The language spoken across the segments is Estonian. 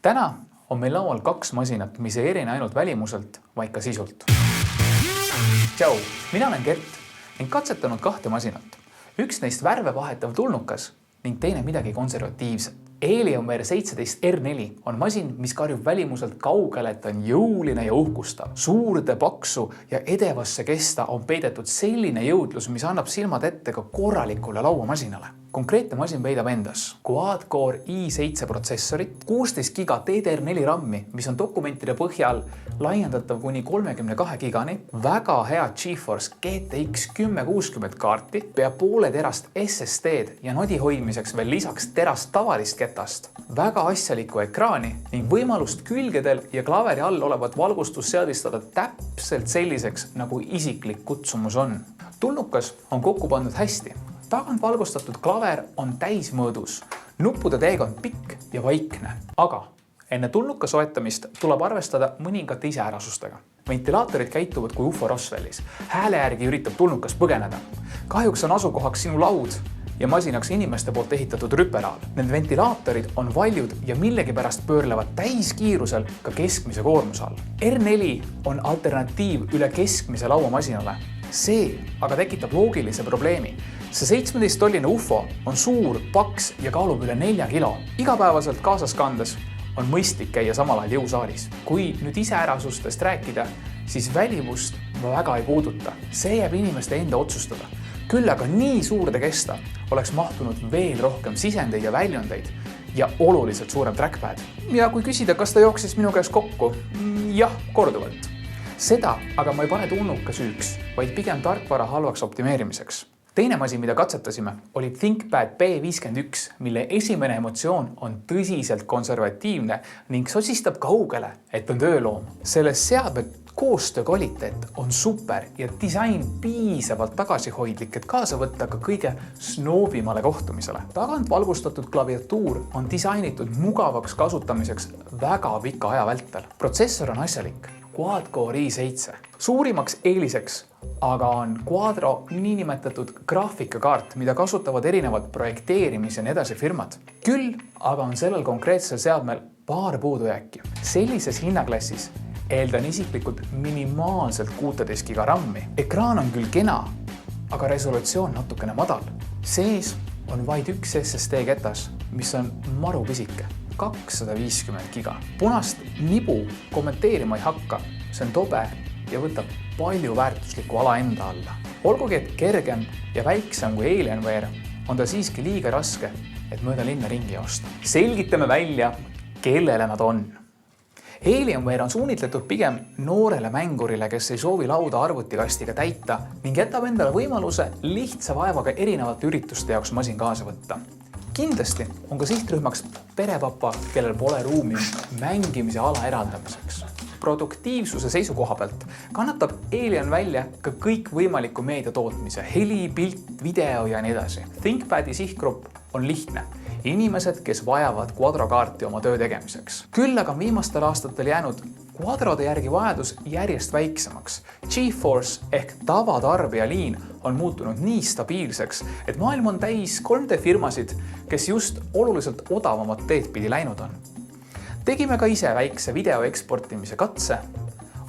Täna on meil laual 2 masinat, mis ei erine ainult välimuselt, vaid ka sisult. Tšau, mina olen Gert ning katsetanud 2 masinat. Üks neist värve vahetav tulnukas ning teine midagi konservatiivset. Alienware 17 R4 on masin, mis karjub välimuselt kaugele, et on jõuline ja uhkustav. Suurde, paksu ja edevasse kesta on peidetud selline jõudlus, mis annab silmad ette ka korralikule lauamasinale. Konkreetne masin peidab endas quad-core i7 protsessorit, 16 giga DDR4 RAM-i, mis on dokumentide põhjal laiendatav kuni 32 gigani, väga hea GeForce GTX 1060 kaarti, pea poole terast SSD-d ja nodi hoidmiseks veel lisaks terast tavalist ketast, väga asjalikku ekraani ning võimalust külgedel ja klaveri all olevat valgustust seadistada täpselt selliseks, nagu isiklik kutsumus on. Tulnukas on kokku pandud hästi. Tagant valgustatud klaver on täismõõdus, nuppude teekond pikk ja vaikne. Aga enne tulnuka soetamist tuleb arvestada mõningate iseärasustega. Ventilaatorid käituvad kui UFO Roswellis. Hääle järgi üritab tulnukas põgeneda. Kahjuks on asukohaks sinu laud ja masinaks inimeste poolt ehitatud rüperaal. Need ventilaatorid on valjud ja millegipärast pöörlevad täiskiirusel ka keskmise koormuse all. R4 on alternatiiv üle keskmise lauamasinale. See aga tekitab loogilise probleemi. See 17-tolline UFO on suur, paks ja kaalub üle 4 kilo. Igapäevaselt kaasas kandes on mõistlik käia samal ajal jõusaalis. Kui nüüd iseärasustest rääkida, siis välimust väga ei puuduta. See jääb inimeste enda otsustada. Küll aga nii suurde kesta oleks mahtunud veel rohkem sisendeid ja väljundeid ja oluliselt suurem trackpad. Ja kui küsida, kas ta jooksis minu käes kokku? Jah, korduvalt. Seda aga ma ei pane tulnuka süüks, vaid pigem tarkvara halvaks optimeerimiseks. Teine masin, mida katsetasime, oli ThinkPad B51, mille esimene emotsioon on tõsiselt konservatiivne ning sosistab kaugele, et on tööloom. Selles seadme koostöö kvaliteet on super ja disain piisavalt tagasihoidlik, et kaasa võtta ka kõige snoobimale kohtumisele. Tagant valgustatud klaviatuur on disainitud mugavaks kasutamiseks väga pika aja vältel. Protsessor on asjalik, quad-core i7. Suurimaks eeliseks aga on Quadro niinimetatud graafikakaart, mida kasutavad erinevad projekteerimis ja nii edasi firmad. Küll aga on sellel konkreetsel seadmel paar puudujääki. Sellises hinnaklassis eeldan isiklikult minimaalselt 16 giga RAM-i. Ekraan on küll kena, aga resolutsioon natukene madal. Sees on vaid üks SSD ketas, mis on maru pisike, 250 giga. Punast nibu kommenteerima ei hakka, see on tobe ja võtab palju väärtuslikku ala enda alla. Olgugi, et kergem ja väiksem kui Alienware, on ta siiski liiga raske, et mööda linna ringi osta. Selgitame välja, kellele nad on. Alienware on suunitletud pigem noorele mängurile, kes ei soovi lauda arvutikastiga täita ning jätab endale võimaluse lihtsa vaevaga erinevate ürituste jaoks masin kaasa võtta. Kindlasti on ka sihtrühmaks perepapa, kellel pole ruumi mängimise ala eraldamiseks. Produktiivsuse seisukoha pealt kannatab Alien välja ka kõik võimaliku meedia tootmise, heli, pilt, video ja nii edasi. ThinkPadi sihtgrupp on lihtne. Inimesed, kes vajavad quadrokaarti oma töö tegemiseks. Küll aga viimastel aastatel jäänud quadrode järgi vajadus järjest väiksemaks. GeForce ehk tavatarbijaliin on muutunud nii stabiilseks, et maailm on täis 3D firmasid, kes just oluliselt odavamat teed pidi läinud on. Tegime ka ise väikse video eksportimise katse.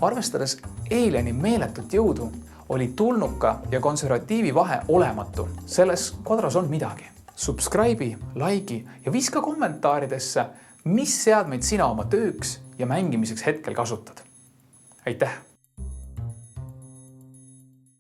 Arvestades Alieni meeletut jõudu, oli tulnuka ja konservatiivi vahe olematu. Selles quadros on midagi. Subscribe'i, like'i ja viska kommentaaridesse, mis seadmeid sina oma tööks ja mängimiseks hetkel kasutad. Aitäh!